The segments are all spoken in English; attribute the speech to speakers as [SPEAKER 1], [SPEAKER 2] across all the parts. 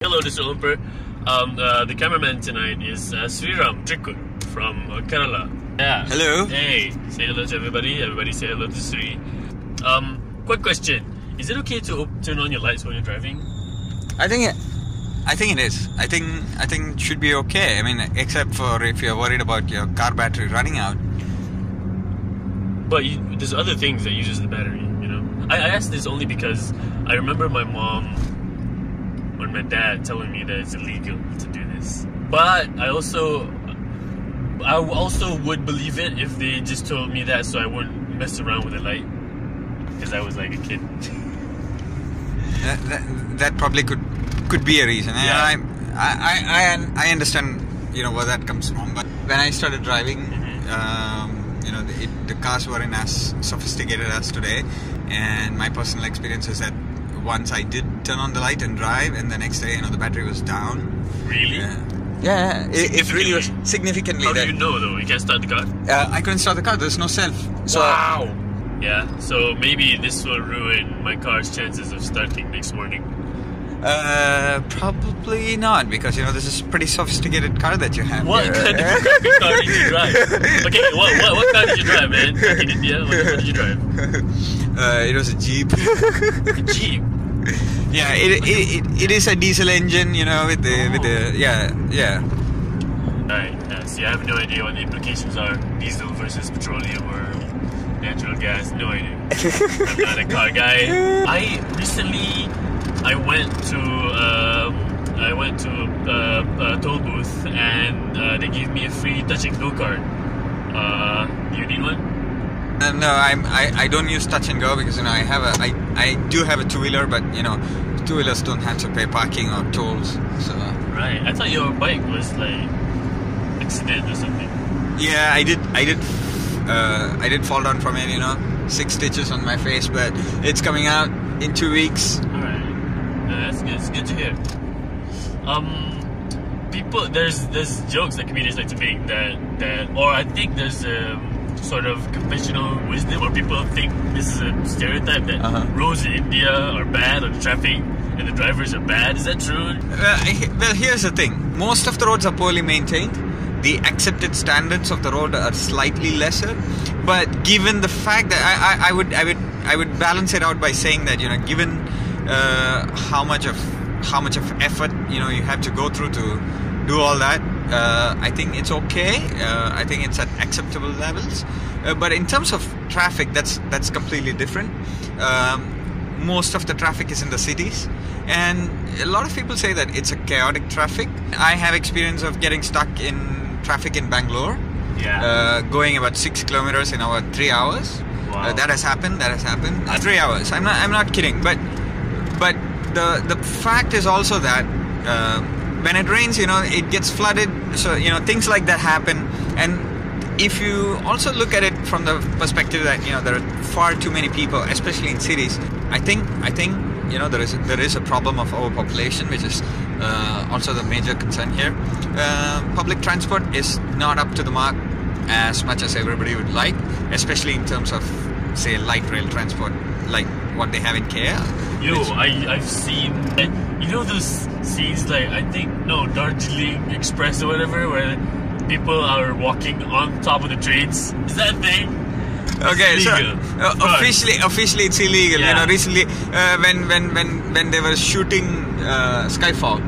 [SPEAKER 1] Hello, Mr. Lumper. The cameraman tonight is Sreeram from Kerala. Yeah.
[SPEAKER 2] Hello.
[SPEAKER 1] Hey, say hello to everybody. Everybody say hello to Sri. Quick question: is it okay to turn on your lights when you're driving?
[SPEAKER 2] I think it is. I think it should be okay. I mean, except for if you're worried about your car battery running out.
[SPEAKER 1] But there's other things that uses the battery. You know, I asked this only because I remember my mom or my dad telling me that it's illegal to do this. But I also would believe it if they just told me that, so I wouldn't mess around with the light because I was like a kid.
[SPEAKER 2] That probably could be a reason.
[SPEAKER 1] Yeah.
[SPEAKER 2] I understand, where that comes from. But when I started driving, the cars weren't as sophisticated as today, and my personal experience is that once I did turn on the light and drive, and the next day, the battery was down.
[SPEAKER 1] Really?
[SPEAKER 2] Yeah, it really was significantly.
[SPEAKER 1] How do you know though? You can't start the car?
[SPEAKER 2] I couldn't start the car. There's no self. So,
[SPEAKER 1] wow. Yeah. So maybe this will ruin my car's chances of starting next morning.
[SPEAKER 2] Probably not, because this is a pretty sophisticated car that you have.
[SPEAKER 1] What kind of crappy car did you drive? Okay, what car did you drive, man? Like in India, what did you drive?
[SPEAKER 2] It was a Jeep.
[SPEAKER 1] A Jeep.
[SPEAKER 2] Yeah, it is a diesel engine, with the yeah.
[SPEAKER 1] Right. See, I have no idea what the implications are. Diesel versus petroleum or natural gas. No idea. I'm not a car guy. I went to a toll booth and they gave me a free touch and go card. Do you need one?
[SPEAKER 2] No, I don't use touch and go because I do have a two-wheeler, but two-wheelers don't have to pay parking or tolls. So
[SPEAKER 1] right, I thought your bike was like accident or something.
[SPEAKER 2] Yeah, I did fall down from it. 6 stitches on my face, but it's coming out in 2 weeks.
[SPEAKER 1] All right, that's good. It's good to hear. People, there's jokes that comedians like to make that, or I think there's sort of conventional wisdom, or people think this is a stereotype that roads in India are bad, or the traffic and the drivers are bad. Is that true?
[SPEAKER 2] Well, here's the thing. Most of the roads are poorly maintained. The accepted standards of the road are slightly lesser. But given the fact that I would balance it out by saying that given how much of effort you have to go through to do all that, I think it's okay. I think it's at acceptable levels. But in terms of traffic, that's completely different. Most of the traffic is in the cities, and a lot of people say that it's a chaotic traffic. I have experience of getting stuck in traffic in Bangalore.
[SPEAKER 1] Yeah.
[SPEAKER 2] Going about 6 kilometers in about 3 hours.
[SPEAKER 1] Wow.
[SPEAKER 2] That has happened. 3 hours. I'm not kidding. But the fact is also that when it rains, it gets flooded. So things like that happen. And if you also look at it from the perspective that there are far too many people, especially in cities, I think there is a problem of overpopulation, which is also the major concern here. Public transport is not up to the mark as much as everybody would like, especially in terms of, say, light rail transport, like what they have in KL.
[SPEAKER 1] I've seen, those scenes like, Darjeeling Express or whatever, where people are walking on top of the trains. Is that a thing?
[SPEAKER 2] Okay, so officially it's illegal.
[SPEAKER 1] Yeah.
[SPEAKER 2] Recently when they were shooting Skyfall,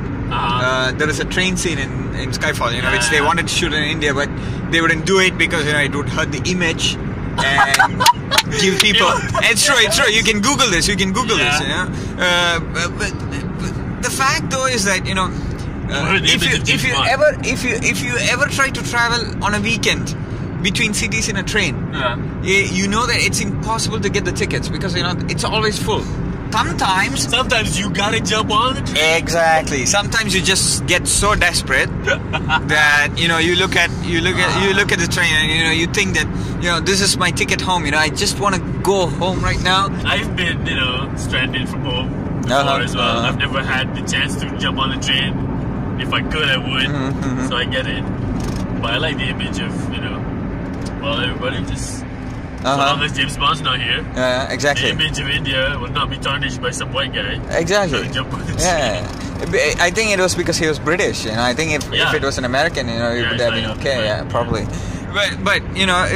[SPEAKER 2] there was a train scene in Skyfall, which they wanted to shoot in India, but they wouldn't do it because it would hurt the image and give people. It's true. You can Google this. This. But the fact though is that if you ever try to travel on a weekend between cities in a train, you know that it's impossible to get the tickets because it's always full. Sometimes
[SPEAKER 1] you gotta jump on the train.
[SPEAKER 2] Exactly. Sometimes you just get so desperate that you look at the train and you think that this is my ticket home. I just want to go home right now.
[SPEAKER 1] I've been stranded from home before as well. I've never had the chance to jump on the train. If I could, I would. So I get it. But I like the image of everybody just So long as James Bond's not here,
[SPEAKER 2] exactly.
[SPEAKER 1] the image of India will not be tarnished by some white guy.
[SPEAKER 2] Exactly.
[SPEAKER 1] Jump on the
[SPEAKER 2] I think it was because he was British. You know, I think if it was an American, you know, it would have been okay. Yeah, probably. But you know,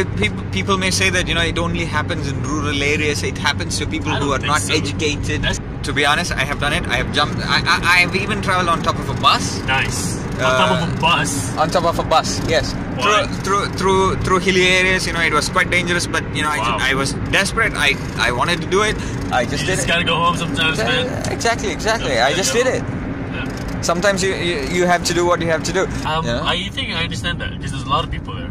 [SPEAKER 2] people may say that, you know, it only happens in rural areas. It happens to people who are not educated. To be honest, I have done it. I have jumped. I have even traveled on top of a bus.
[SPEAKER 1] Nice. On top of a bus.
[SPEAKER 2] On top of a bus, yes. Through hilly areas. You know, it was quite dangerous. But you know, I was desperate. I wanted to do it. I just did it.
[SPEAKER 1] You just gotta go home sometimes, man.
[SPEAKER 2] Exactly. I just did it. Sometimes you have to do what you have to do.
[SPEAKER 1] I think I understand that because there's a lot of people there.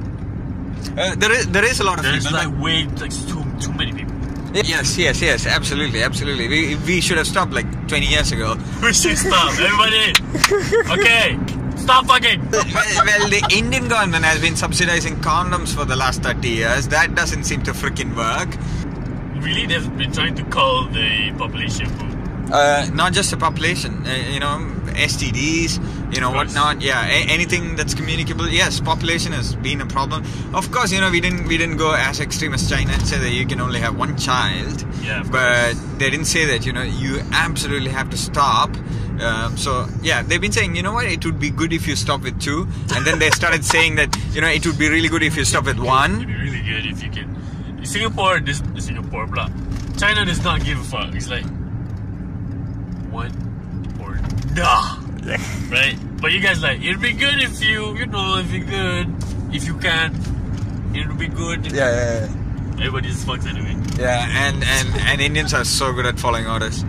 [SPEAKER 2] There is a lot of people.
[SPEAKER 1] There's like too many people.
[SPEAKER 2] Yes, absolutely. We should have stopped like 20 years ago.
[SPEAKER 1] We should stop, everybody. Okay, stop fucking.
[SPEAKER 2] Well, the Indian government has been subsidizing condoms for the last 30 years. That doesn't seem to freaking work.
[SPEAKER 1] Really, they've been trying to cull the population.
[SPEAKER 2] Not just the population, you know, STDs, you know, whatnot. Yeah, anything that's communicable. Yes, population has been a problem. Of course, you know, we didn't go as extreme as China and say that you can only have one child.
[SPEAKER 1] Yeah,
[SPEAKER 2] but they didn't say that, you know, you absolutely have to stop. So yeah, they've been saying, you know what, it would be good if you stop with 2, and then they started saying that, you know, it would be really good if you stop with 1.
[SPEAKER 1] It'd be really good if you can. Singapore, blah. China does not give a fuck. It's like 1 or nah. Right? But you guys like, it'd be good if you know, if you could, if you can, it'd be good.
[SPEAKER 2] Yeah.
[SPEAKER 1] Everybody just fucks anyway.
[SPEAKER 2] Yeah, and Indians are so good at following orders.